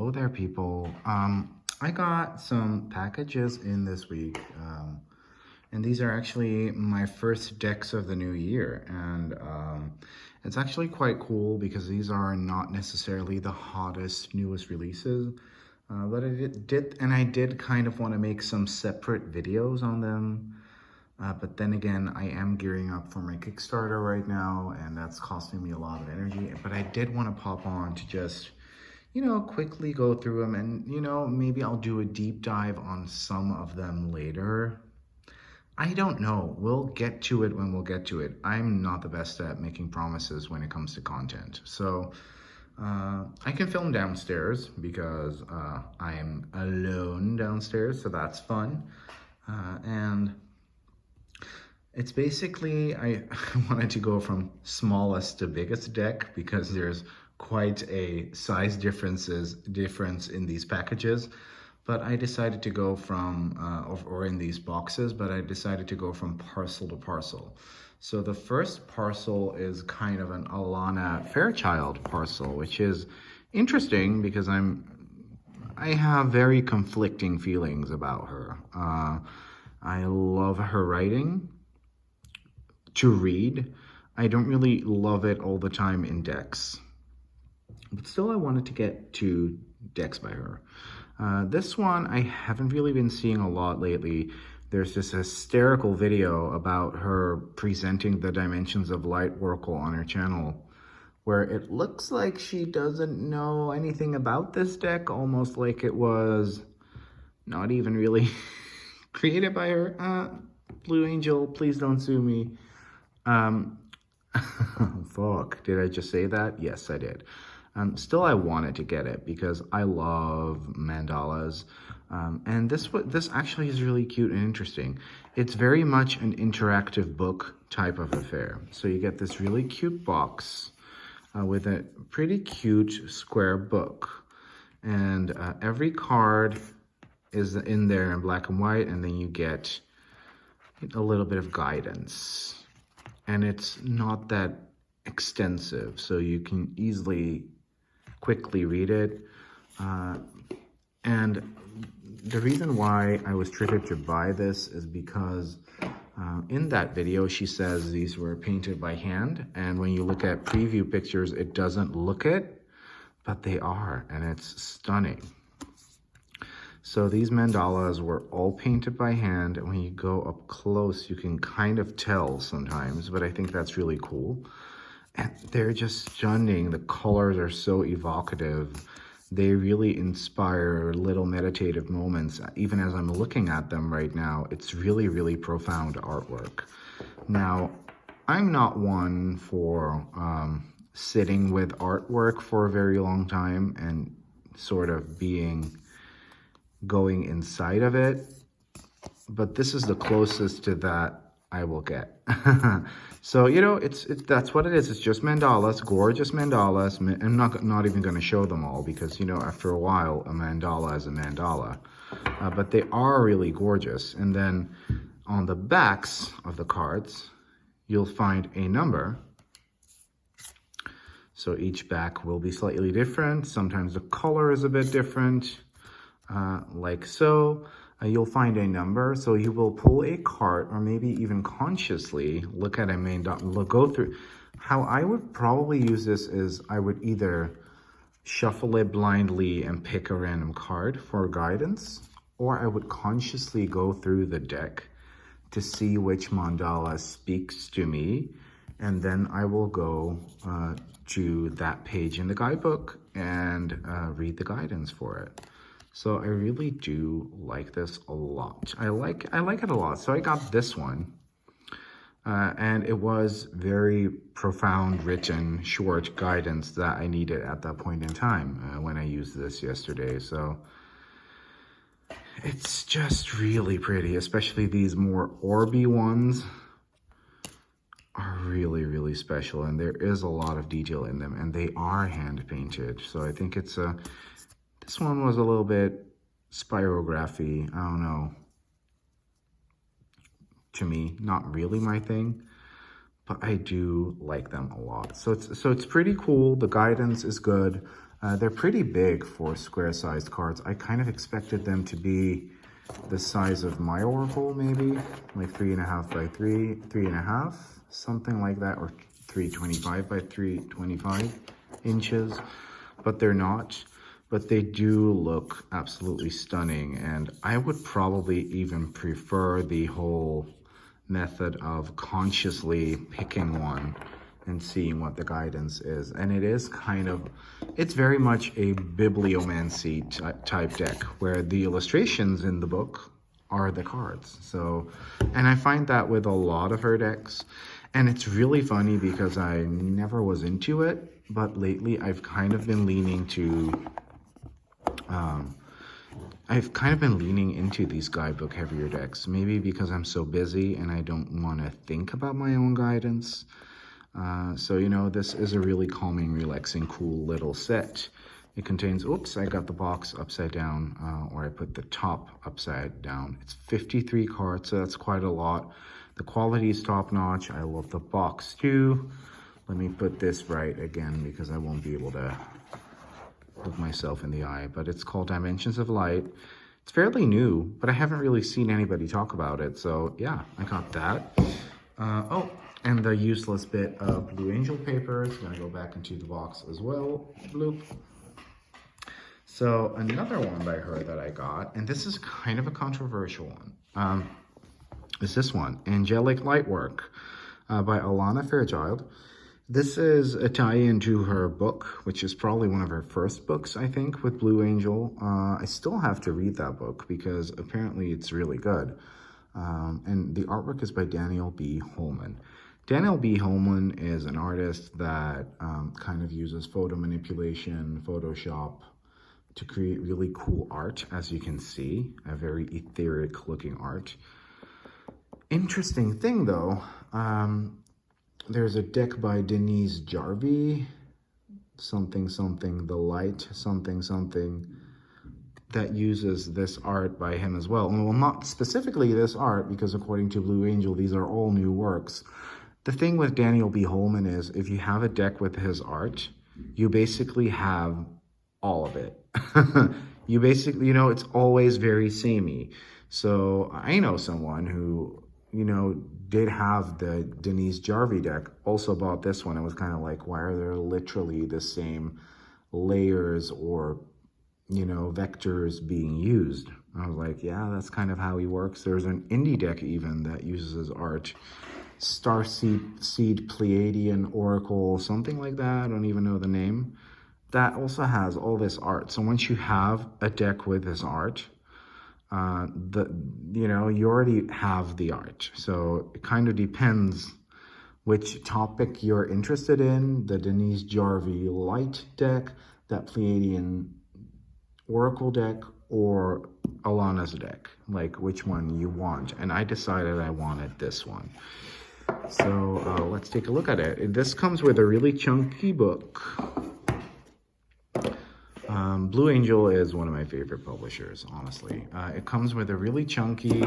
Hello there, people. I got some packages in this week, and these are actually my first decks of the new year, and it's actually quite cool because these are not necessarily the hottest, newest releases, but I did kind of want to make some separate videos on them. But then again, I am gearing up for my Kickstarter right now, and that's costing me a lot of energy. But I did want to pop on to just, quickly go through them, and, maybe I'll do a deep dive on some of them later. I don't know. We'll get to it when we'll get to it. I'm not the best at making promises when it comes to content. So I can film downstairs because I am alone downstairs, so that's fun. And it's basically, I wanted to go from smallest to biggest deck because there's quite a size difference in these packages. But I decided to go from, or in these boxes, but I decided to go from parcel to parcel. So the first parcel is kind of an Alana Fairchild parcel, which is interesting because I have very conflicting feelings about her. I love her writing to read. I don't really love it all the time in decks, but still I wanted to get 2 decks by her. This one I haven't really been seeing a lot lately. There's this hysterical video about her presenting the Dimensions of Light Oracle on her channel, where it looks like she doesn't know anything about this deck, almost like it was not even really created by her. Blue Angel, please don't sue me. Fuck, did I just say that? Yes, I did. Still, I wanted to get it because I love mandalas. And this actually is really cute and interesting. It's very much an interactive book type of affair. So you get this really cute box with a pretty cute square book. And every card is in there in black and white, and then you get a little bit of guidance. And it's not that extensive, so you can quickly read it. And the reason why I was triggered to buy this is because in that video, she says these were painted by hand. And when you look at preview pictures, it doesn't look it, but they are, and it's stunning. So these mandalas were all painted by hand, and when you go up close, you can kind of tell sometimes, but I think that's really cool. And they're just stunning. The colors are so evocative. They really inspire little meditative moments. Even as I'm looking at them right now, it's really, really profound artwork. Now, I'm not one for sitting with artwork for a very long time and sort of going inside of it, but this is the closest to that I will get. So, that's what it is. It's just mandalas, gorgeous mandalas. I'm not even going to show them all because, after a while, a mandala is a mandala. But they are really gorgeous. And then on the backs of the cards, you'll find a number. So each back will be slightly different. Sometimes the color is a bit different. Like so. You'll find a number, so you will pull a card, or maybe even consciously look at a go through. How I would probably use this is I would either shuffle it blindly and pick a random card for guidance, or I would consciously go through the deck to see which mandala speaks to me, and then I will go to that page in the guidebook and read the guidance for it. So I really do like this a lot. I like it a lot. So I got this one, and it was very profound, written, short guidance that I needed at that point in time when I used this yesterday. So it's just really pretty, especially these more orby ones are really, really special, and there is a lot of detail in them, and they are hand painted. So I think it's this one was a little bit spirography, I don't know. To me, not really my thing, but I do like them a lot. So it's pretty cool. The guidance is good. They're pretty big for square-sized cards. I kind of expected them to be the size of my Oracle, maybe, like 3.5 by 3.5, something like that, or 325 by 325 inches, but they're not. But they do look absolutely stunning, and I would probably even prefer the whole method of consciously picking one and seeing what the guidance is. And it is kind of, it's very much a bibliomancy type deck where the illustrations in the book are the cards. So, and I find that with a lot of her decks. And it's really funny because I never was into it, but lately I've kind of been leaning to into these guidebook heavier decks, maybe because I'm so busy and I don't want to think about my own guidance. So, you know, this is a really calming, relaxing, cool little set. It contains, oops, I got the box upside down, or I put the top upside down. It's 53 cards, so that's quite a lot. The quality is top notch. I love the box too. Let me put this right again because I won't be able to look myself in the eye, but it's called Dimensions of Light. It's fairly new, but I haven't really seen anybody talk about it. So yeah, I got that. Oh, and the useless bit of Blue Angel paper is gonna go back into the box as well. Bloop. So another one by her that I got, and this is kind of a controversial one, is this one, Angelic Light work by Alana Fairchild. This is a tie-in to her book, which is probably one of her first books, I think, with Blue Angel. I still have to read that book because apparently it's really good. And the artwork is by Daniel B. Holman. Daniel B. Holman is an artist that kind of uses photo manipulation, Photoshop, to create really cool art, as you can see, a very etheric looking art. Interesting thing though, there's a deck by Denise Jarvie, something, the light, something, that uses this art by him as well. Well, not specifically this art, because according to Blue Angel, these are all new works. The thing with Daniel B. Holman is if you have a deck with his art, you basically have all of it. You basically, you know, it's always very samey. So I know someone who, you know, did have the Denise Jarvie deck, also bought this one. It was kind of like, why are there literally the same layers or, you know, vectors being used? I was like, yeah, that's kind of how he works. There's an indie deck even that uses his art. Seed Pleiadian Oracle, something like that. I don't even know the name. That also has all this art. So once you have a deck with this art, you already have the art. So it kind of depends which topic you're interested in. The Denise Jarvie Light deck, that Pleiadian Oracle deck, or Alana's deck, like which one you want. And I decided I wanted this one. So let's take a look at it. This comes with a really chunky book. Blue Angel is one of my favorite publishers, honestly. It comes with a really chunky,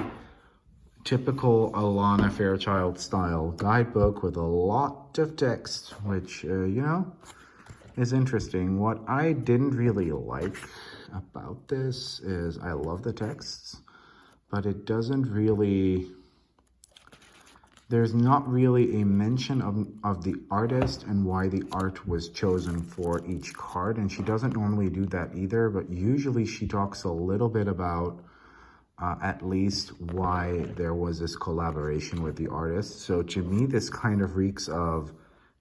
typical Alana Fairchild style guidebook with a lot of text, which, you know, is interesting. What I didn't really like about this is I love the texts, but it doesn't really... There's not really a mention of the artist and why the art was chosen for each card. And she doesn't normally do that either, but usually she talks a little bit about at least why there was this collaboration with the artist. So to me, this kind of reeks of,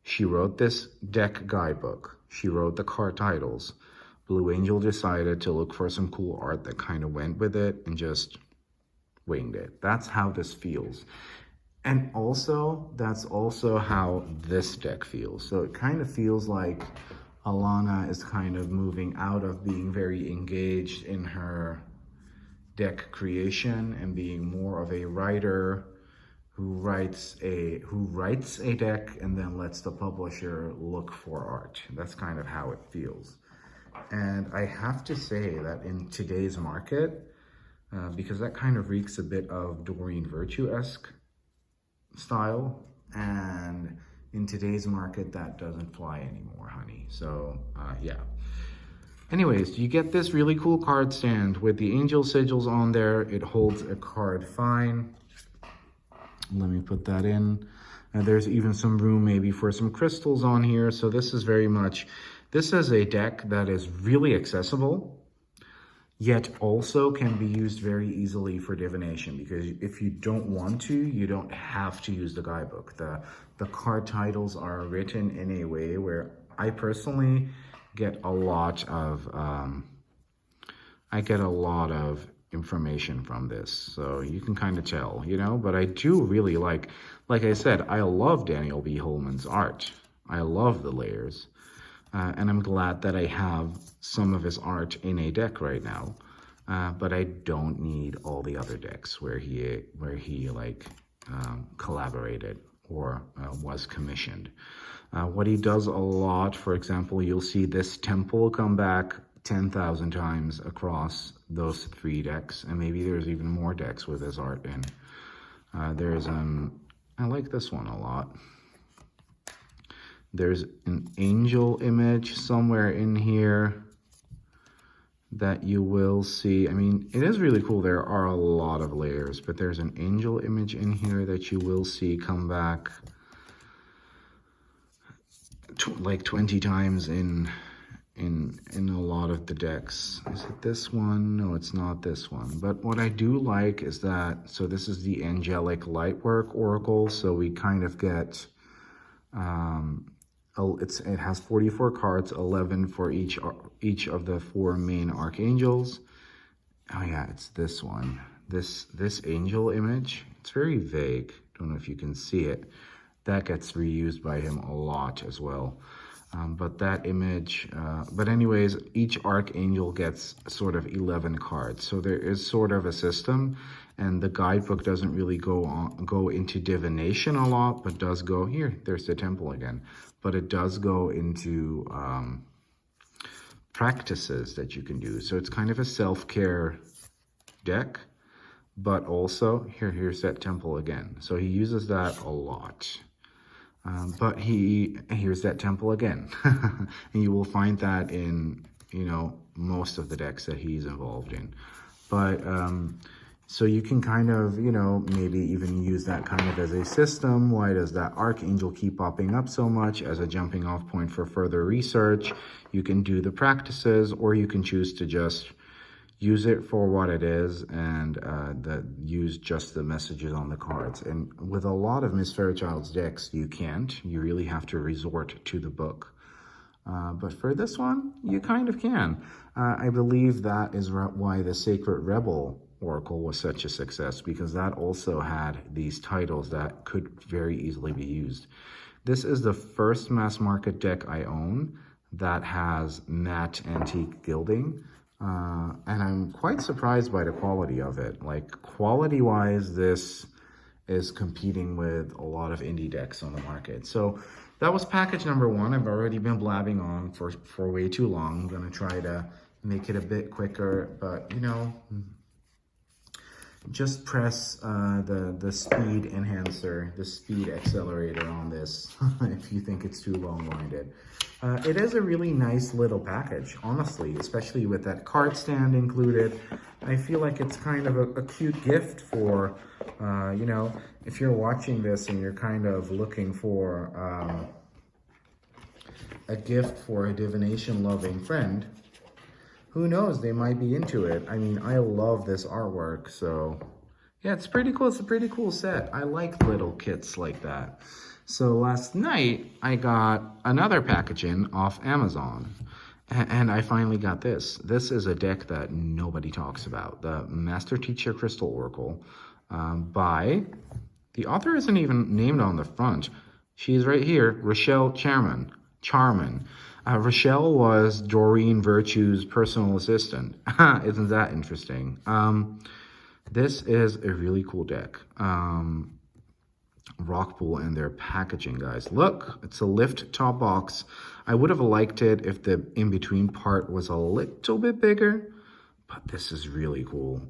she wrote this deck guidebook. She wrote the card titles. Blue Angel decided to look for some cool art that kind of went with it and just winged it. That's how this feels. And also, that's also how this deck feels. So it kind of feels like Alana is kind of moving out of being very engaged in her deck creation and being more of a writer who writes a deck and then lets the publisher look for art. That's kind of how it feels. And I have to say that in today's market, because that kind of reeks a bit of Doreen Virtue-esque style, and in today's market that doesn't fly anymore, honey. So yeah, Anyways, you get this really cool card stand with the angel sigils on there. It holds a card fine. Let me put that in. There's even some room maybe for some crystals on here. So this is very much, this is a deck that is really accessible, yet also can be used very easily for divination, because if you don't want to, you don't have to use the guidebook. The card titles are written in a way where I personally get a lot of information from this, so you can kind of tell, you know. But I do really like I said, I love Daniel B. Holman's art. I love the layers, and I'm glad that I have some of his art in a deck right now. But I don't need all the other decks where he like collaborated or was commissioned. What he does a lot, for example, you'll see this temple come back 10,000 times across those 3 decks, and maybe there's even more decks with his art in. I like this one a lot. There's an angel image somewhere in here that you will see. I mean, it is really cool. There are a lot of layers, but there's an angel image in here that you will see come back like 20 times in a lot of the decks. Is it this one? No, it's not this one. But what I do like is that, so this is the Angelic Light Oracle. So we kind of get, it has 44 cards, 11 for each of the 4 main archangels. Oh yeah, it's this one. This angel image, it's very vague. Don't know if you can see it. That gets reused by him a lot as well. But that image, but anyways, each archangel gets sort of 11 cards. So there is sort of a system, and the guidebook doesn't really go into divination a lot, but does go, here, there's the temple again. But it does go into practices that you can do. So it's kind of a self-care deck, but also, here's that temple again. So he uses that a lot. But here's that temple again. And you will find that in, you know, most of the decks that he's involved in. But so you can kind of, you know, maybe even use that kind of as a system. Why does that archangel keep popping up so much? As a jumping off point for further research. You can do the practices, or you can choose to just use it for what it is, and use just the messages on the cards. And with a lot of Miss Fairchild's decks, you can't. You really have to resort to the book. But for this one, you kind of can. I believe that is why the Sacred Rebel Oracle was such a success, because that also had these titles that could very easily be used. This is the first mass market deck I own that has matte antique gilding. And I'm quite surprised by the quality of it. Like, quality-wise, this is competing with a lot of indie decks on the market. So that was package number 1. I've already been blabbing on for way too long. I'm going to try to make it a bit quicker, but, you know, just press the speed enhancer, the speed accelerator on this if you think it's too long-winded. It is a really nice little package, honestly, especially with that card stand included. I feel like it's kind of a cute gift for, you know, if you're watching this and you're kind of looking for a gift for a divination-loving friend. Who knows, they might be into it. I mean, I love this artwork, so yeah, it's pretty cool. It's a pretty cool set. I like little kits like that. So last night, I got another package in off Amazon, and I finally got this. This is a deck that nobody talks about, the Master Teacher Crystal Oracle, by, the author isn't even named on the front. She's right here, Rochelle Charman. Rochelle was Doreen Virtue's personal assistant. Isn't that interesting? This is a really cool deck. Rockpool and their packaging, guys. Look, it's a lift top box. I would have liked it if the in-between part was a little bit bigger, but this is really cool.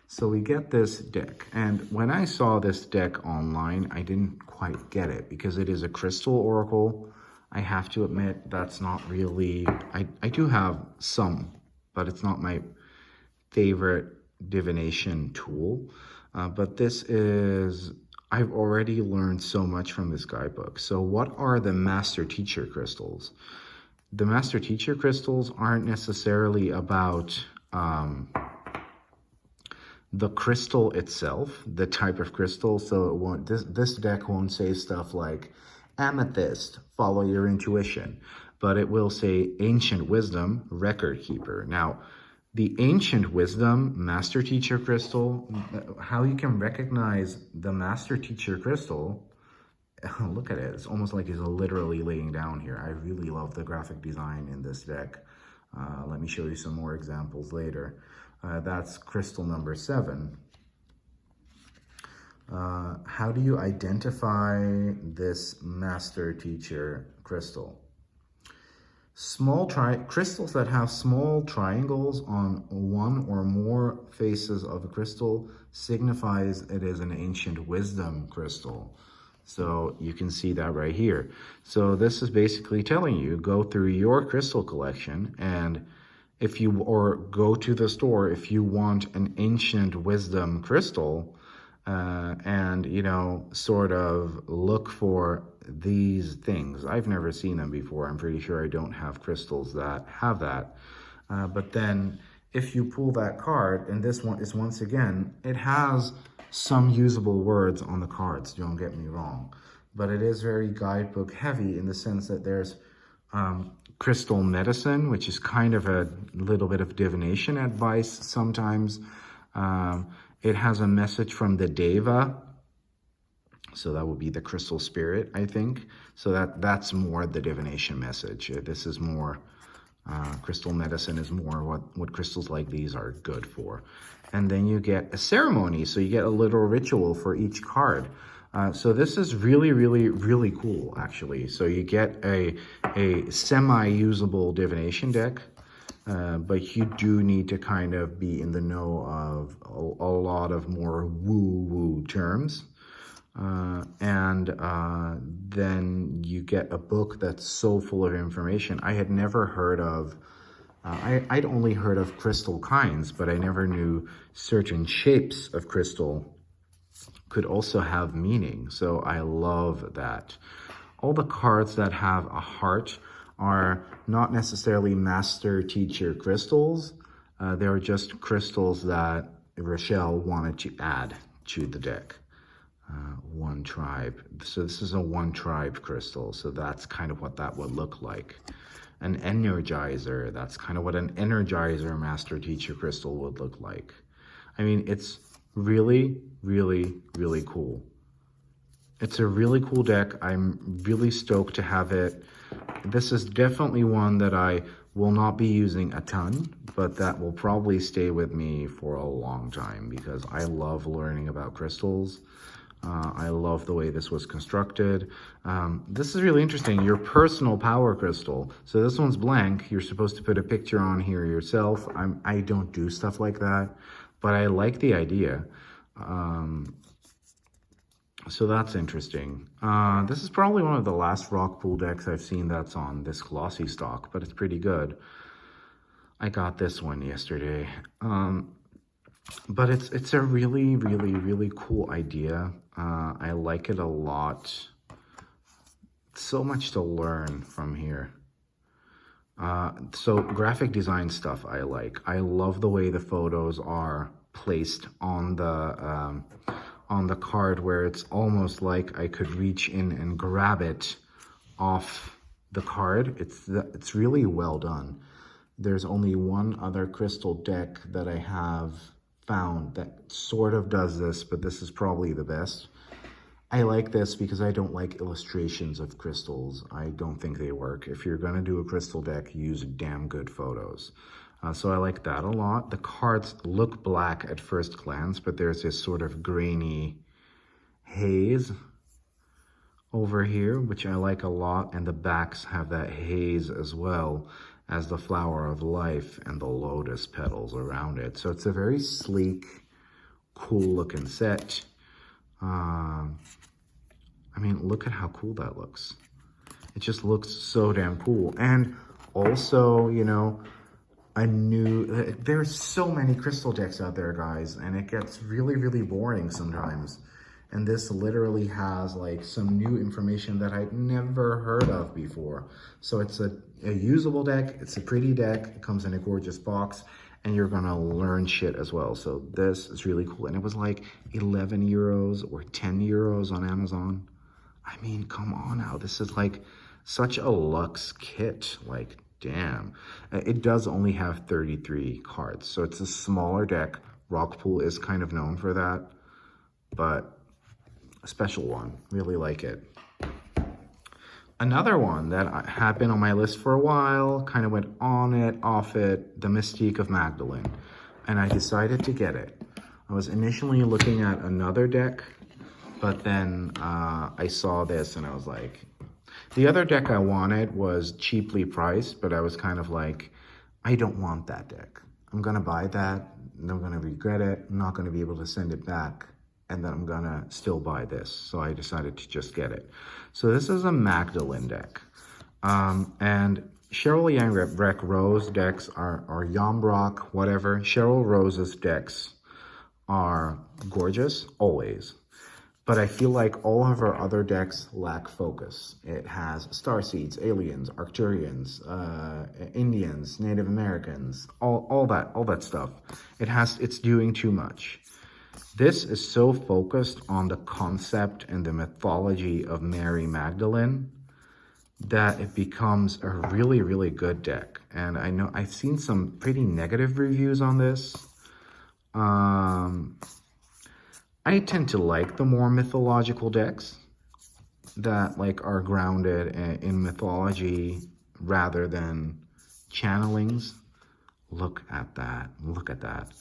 So we get this deck, and when I saw this deck online, I didn't quite get it because it is a crystal oracle. I have to admit that's not really, I do have some, but it's not my favorite divination tool. But this is, I've already learned so much from this guidebook. So what are the master teacher crystals? The master teacher crystals aren't necessarily about the crystal itself, the type of crystal. So it won't, this deck won't say stuff like amethyst, follow your intuition, but it will say ancient wisdom, record keeper. Now, the ancient wisdom master teacher crystal, how you can recognize the master teacher crystal, look at it, it's almost like he's literally laying down here. I really love the graphic design in this deck. Let me show you some more examples later. That's crystal number 7. How do you identify this master teacher crystal? Crystals that have small triangles on one or more faces of a crystal signifies it is an ancient wisdom crystal. So you can see that right here. So this is basically telling you, go through your crystal collection, and or go to the store if you want an ancient wisdom crystal, and, you know, sort of look for these things. I've never seen them before. I'm pretty sure I don't have crystals that have that. But then if you pull that card, and this one is, once again, it has some usable words on the cards, don't get me wrong, but it is very guidebook heavy in the sense that there's crystal medicine, which is kind of a little bit of divination advice sometimes. It has a message from the Deva, so that would be the crystal spirit, I think. So that's more the divination message. This is more, crystal medicine is more what crystals like these are good for. And then you get a ceremony, so you get a little ritual for each card. So this is really, really, really cool, actually. So you get a semi-usable divination deck, but you do need to kind of be in the know of a lot of more woo-woo terms. Then you get a book that's so full of information. I had never heard of, I'd only heard of crystal kinds, but I never knew certain shapes of crystal could also have meaning. So I love that. All the cards that have a heart are not necessarily master teacher crystals. They're just crystals that Rochelle wanted to add to the deck. One tribe. So this is a one tribe crystal. So that's kind of what that would look like. An energizer. That's kind of what an energizer master teacher crystal would look like. I mean, it's really, really, really cool. It's a really cool deck. I'm really stoked to have it. This is definitely one that I will not be using a ton, but that will probably stay with me for a long time because I love learning about crystals. I love the way this was constructed. This is really interesting. Your personal power crystal. So this one's blank. You're supposed to put a picture on here yourself. I don't do stuff like that, but I like the idea. So that's interesting. This is probably one of the last rock pool decks I've seen that's on this glossy stock, but it's pretty good. I got this one yesterday. But it's a really, really, really cool idea. I like it a lot. So much to learn from here. So graphic design stuff I like. I love the way the photos are placed on the card, where it's almost like I could reach in and grab it off the card. It's really well done. There's only one other crystal deck that I have found that sort of does this, but this is probably the best. I like this because I don't like illustrations of crystals. I don't think they work. If you're gonna do a crystal deck, use damn good photos. So I like that a lot. The cards look black at first glance, but there's this sort of grainy haze over here, which I like a lot. And the backs have that haze as well as the flower of life and the lotus petals around it. So it's a very sleek, cool looking set. I mean, look at how cool that looks. It just looks so damn cool. And also, you know, there's so many crystal decks out there, guys, and it gets really, really boring sometimes. And this literally has like some new information that I'd never heard of before. So it's a usable deck, it's a pretty deck, it comes in a gorgeous box, and you're gonna learn shit as well. So this is really cool. And it was like 11 euros or 10 euros on Amazon. I mean, come on now, this is like such a luxe kit, like damn. It does only have 33 cards, so it's a smaller deck. Rockpool is kind of known for that, but a special one, really like it. Another one that had been on my list for a while, kind of went on it, off it, the Mystique of Magdalene, and I decided to get it. I was initially looking at another deck, but then I saw this and I was like, the other deck I wanted was cheaply priced, but I was kind of like, I don't want that deck. I'm gonna buy that, and I'm gonna regret it. I'm not gonna be able to send it back, and then I'm gonna still buy this. So I decided to just get it. So this is a Magdalene deck. And Cheryl Yang Rose decks are Yambrock, whatever. Cheryl Rose's decks are gorgeous, always. But I feel like all of her other decks lack focus. It has starseeds, aliens, Arcturians, Indians, Native Americans, all that stuff. It's doing too much. This is so focused on the concept and the mythology of Mary Magdalene that it becomes a really, really good deck. And I know I've seen some pretty negative reviews on this. I tend to like the more mythological decks that like are grounded in mythology rather than channelings. Look at that. Look at that.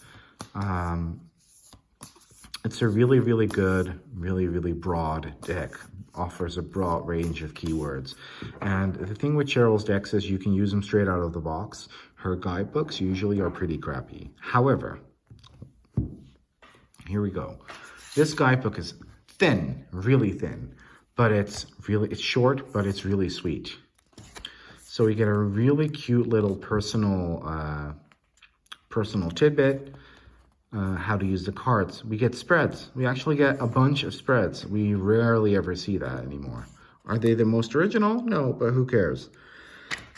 It's a really, really good, really, really broad deck. Offers a broad range of keywords. And the thing with Cheryl's decks is you can use them straight out of the box. Her guidebooks usually are pretty crappy. However, here we go. This guidebook is thin, really thin, but it's short, but it's really sweet. So we get a really cute little personal tidbit, how to use the cards. We get spreads. We actually get a bunch of spreads. We rarely ever see that anymore. Are they the most original? No, but who cares?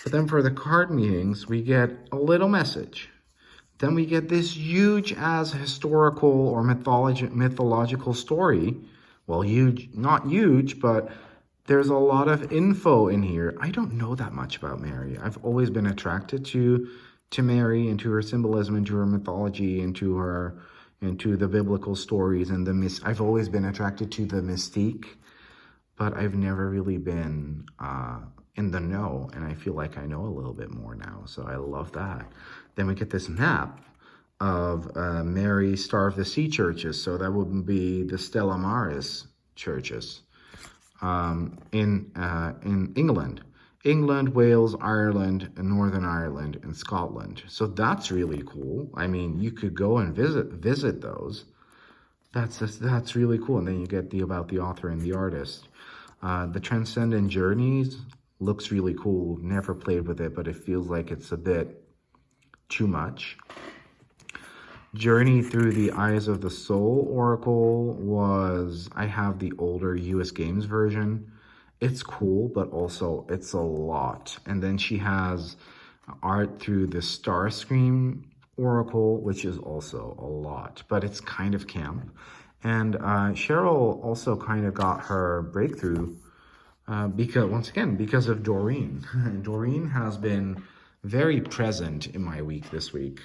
But then for the card meetings, we get a little message. Then we get this huge as historical or mythological story. Well, huge, not huge, but there's a lot of info in here. I don't know that much about Mary. I've always been attracted to Mary and to her symbolism and to her mythology and to the biblical stories and I've always been attracted to the mystique, but I've never really been in the know, and I feel like I know a little bit more now, so I love that. Then we get this map of Mary Star of the Sea churches, so that would be the Stella Maris churches in England, Wales, Ireland, and Northern Ireland, and Scotland. So that's really cool. I mean, you could go and visit those. That's really cool. And then you get about the author and the artist. The Transcendent Journeys looks really cool. Never played with it, but it feels like it's a bit too much. Journey Through the Eyes of the Soul Oracle I have the older US Games version. It's cool, but also it's a lot. And then she has art through the Starscream Oracle, which is also a lot, but it's kind of camp. And Cheryl also kind of got her breakthrough because of Doreen. Doreen has been very present in my week this week.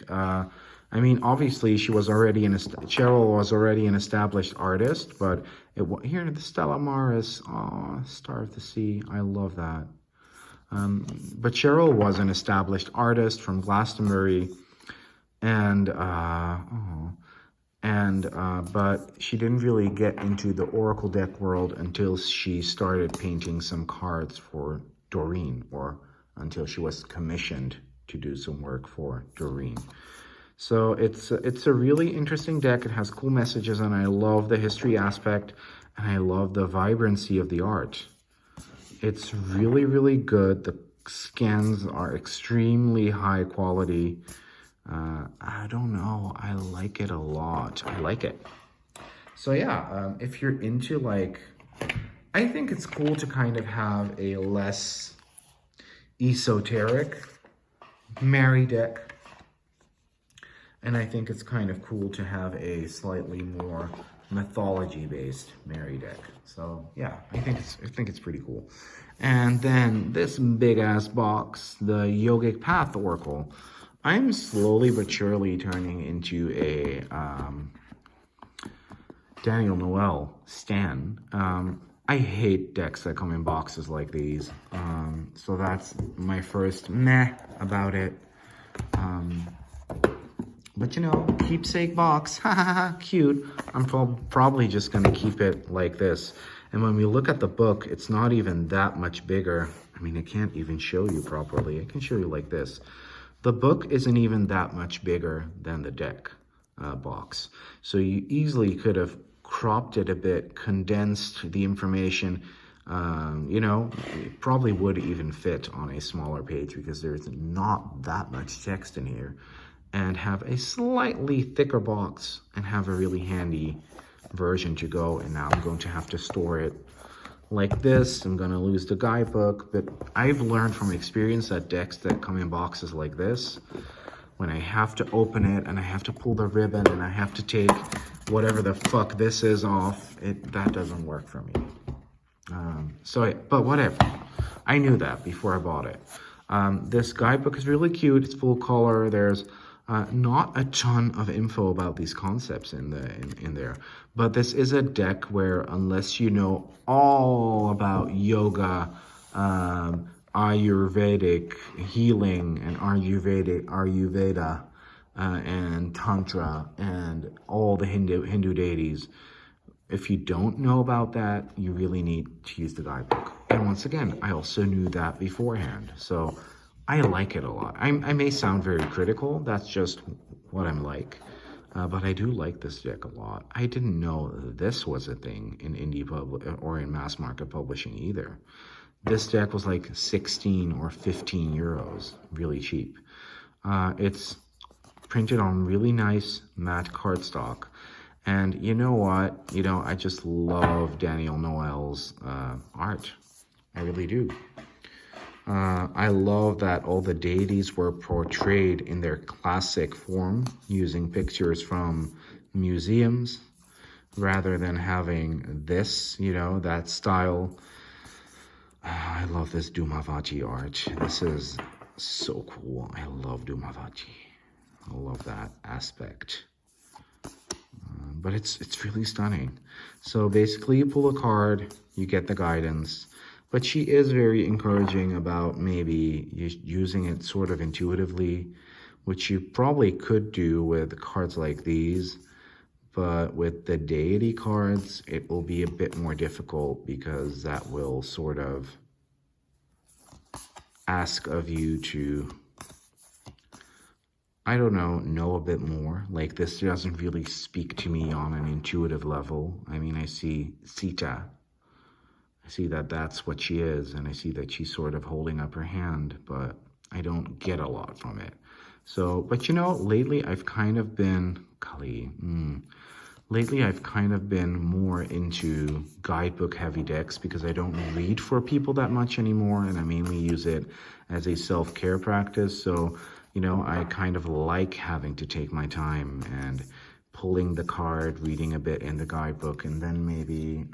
I mean, obviously, Cheryl was already an established artist, but here, the Stella Maris, Star of the Sea, I love that. But Cheryl was an established artist from Glastonbury, but she didn't really get into the Oracle deck world until she started painting some cards for Doreen, or until she was commissioned to do some work for Doreen. So it's a really interesting deck. It has cool messages, and I love the history aspect, and I love the vibrancy of the art. It's really, really good. The scans are extremely high quality. I don't know. I like it a lot. I like it. So yeah, if you're into like, I think it's cool to kind of have a less esoteric Mary deck. And I think it's kind of cool to have a slightly more mythology-based Mary deck. So yeah, I think it's pretty cool. And then this big-ass box, the Yogic Path Oracle. I'm slowly but surely turning into a Daniel Noel stan. I hate decks that come in boxes like these. So that's my first meh about it. But you know, keepsake box, cute. I'm probably just gonna keep it like this. And when we look at the book, it's not even that much bigger. I mean, I can't even show you properly. I can show you like this. The book isn't even that much bigger than the deck box. So you easily could have cropped it a bit, condensed the information. You know, it probably would even fit on a smaller page because there's not that much text in here. And have a slightly thicker box and have a really handy version to go. And now I'm going to have to store it like this. I'm going to lose the guidebook, but I've learned from experience that decks that come in boxes like this, when I have to open it and I have to pull the ribbon and I have to take whatever the fuck this is off, that doesn't work for me. But whatever. I knew that before I bought it. This guidebook is really cute. It's full color. There's not a ton of info about these concepts in there, but this is a deck where unless you know all about yoga, Ayurvedic healing, and Ayurveda, and Tantra, and all the Hindu deities, if you don't know about that, you really need to use the guidebook. And once again, I also knew that beforehand, so I like it a lot. I may sound very critical, that's just what I'm like, but I do like this deck a lot. I didn't know this was a thing in indie or in mass market publishing either. This deck was like 16 or 15 euros, really cheap. It's printed on really nice matte cardstock. And you know what? You know, I just love Daniel Noel's art. I really do. I love that all the deities were portrayed in their classic form, using pictures from museums, rather than having this, you know, that style. I love this Dumavaji art. This is so cool. I love Dumavaji. I love that aspect. But it's really stunning. So basically you pull a card, you get the guidance. But she is very encouraging about maybe using it sort of intuitively, which you probably could do with cards like these. But with the deity cards, it will be a bit more difficult because that will sort of ask of you to, I don't know a bit more. Like this doesn't really speak to me on an intuitive level. I mean, I see Sita. I see that that's what she is, and I see that she's sort of holding up her hand, but I don't get a lot from it. So, but you know, lately I've kind of been, lately I've kind of been more into guidebook heavy decks because I don't read for people that much anymore, and I mainly use it as a self-care practice. So, you know, I kind of like having to take my time and pulling the card, reading a bit in the guidebook, and then maybe,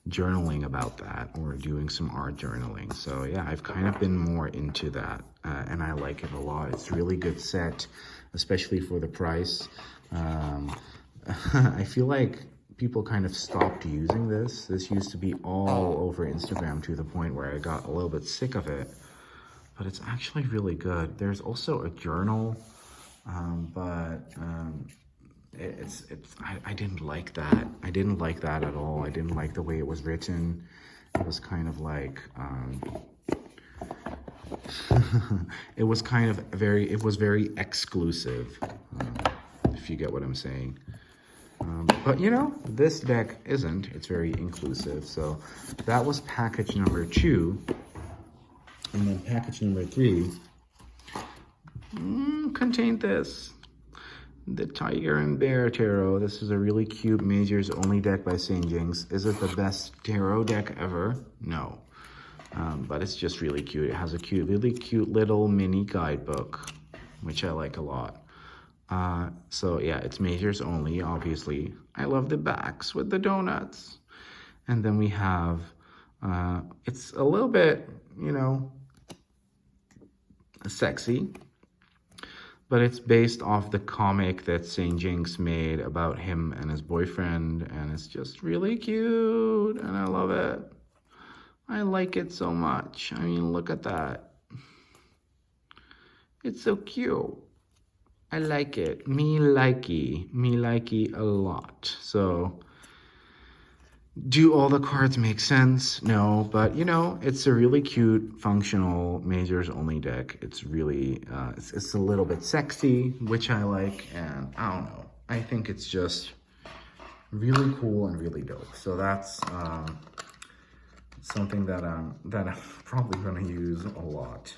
journaling about that or doing some art journaling. So yeah, I've kind of been more into that and I like it a lot. It's a really good set, especially for the price. I feel like people kind of stopped using this. This used to be all over Instagram to the point where I got a little bit sick of it, but it's actually really good. There's also a journal, I didn't like that. I didn't like that at all. I didn't like the way it was written. It was kind of like, it was kind of very exclusive, if you get what I'm saying. But you know, this deck isn't. It's very inclusive. So that was package number 2. And then package number 3 contained this. The Tiger and Bear Tarot. This is a really cute Majors Only deck by St. Jinx. Is it the best tarot deck ever? No. But it's just really cute. It has a really cute little mini guidebook, which I like a lot. So yeah, it's Majors Only, obviously. I love the backs with the donuts. And then we have, it's a little bit, you know, sexy. But it's based off the comic that St. Jinx made about him and his boyfriend. And it's just really cute. And I love it. I like it so much. I mean, look at that. It's so cute. I like it. Me likey a lot. So, do all the cards make sense? No, but you know, it's a really cute, functional Majors Only deck. It's really, it's a little bit sexy, which I like, and I don't know. I think it's just really cool and really dope. So that's something that I'm probably gonna use a lot.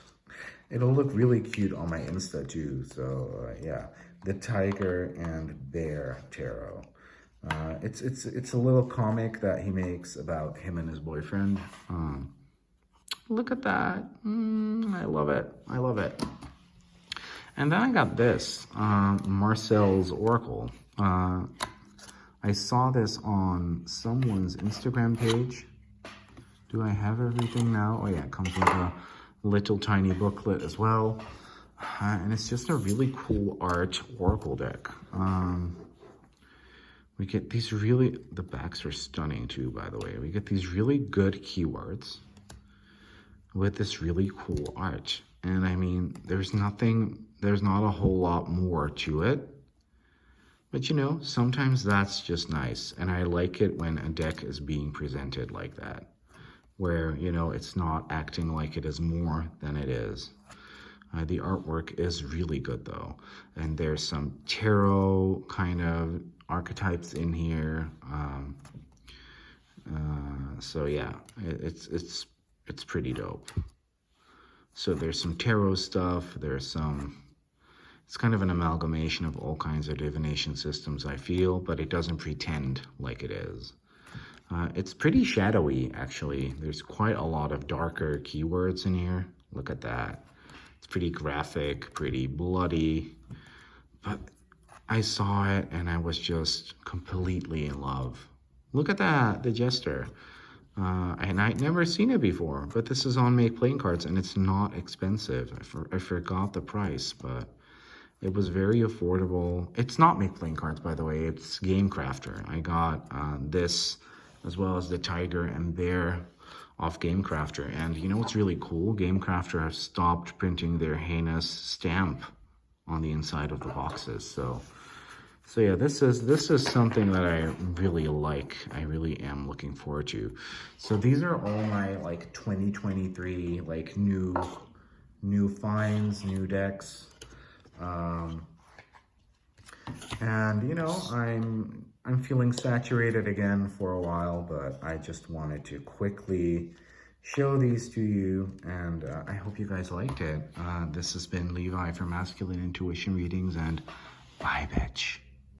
It'll look really cute on my Insta too. So yeah, the Tiger and Bear Tarot. It's a little comic that he makes about him and his boyfriend. Look at that. I love it. I love it. And then I got this, Marcels Oracle. I saw this on someone's Instagram page. Do I have everything now? Oh yeah, it comes with a little tiny booklet as well. And it's just a really cool art oracle deck. We get these really, the backs are stunning too, by the way. We get these really good keywords with this really cool art. And I mean, there's not a whole lot more to it. But you know, sometimes that's just nice. And I like it when a deck is being presented like that, where, you know, it's not acting like it is more than it is. The artwork is really good though. And there's some tarot kind of archetypes in here. So yeah, it's pretty dope. So there's some tarot stuff. There's some, it's kind of an amalgamation of all kinds of divination systems, I feel, but it doesn't pretend like it is. It's pretty shadowy, actually. There's quite a lot of darker keywords in here. Look at that. It's pretty graphic, pretty bloody. But I saw it and I was just completely in love. Look at that, the Jester. And I'd never seen it before, but this is on Make Playing Cards and it's not expensive. I forgot the price, but it was very affordable. It's not Make Playing Cards, by the way. It's Game Crafter. I got this as well as the Tiger and Bear off Game Crafter. And you know what's really cool? Game Crafter has stopped printing their heinous stamp on the inside of the boxes. So yeah, this is something that I really like. I really am looking forward to. So these are all my like 2023 like new finds, new decks. And you know, I'm feeling saturated again for a while, but I just wanted to quickly show these to you, and I hope you guys liked it. This has been Levi from Masculine Intuition Readings, and bye, bitch.